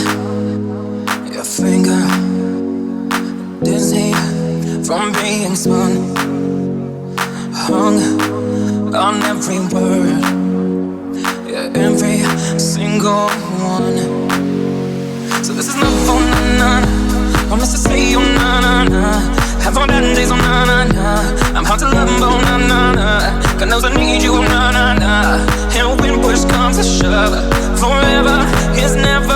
tongue, your finger, dizzy from being spun, hung on every word, yeah, every single one. So this is love, oh na na, promise to say oh na na na, have all bad days oh na na na, I'm hard to love oh na na na, God knows I need you oh na na na, and when push comes to shove, forever is never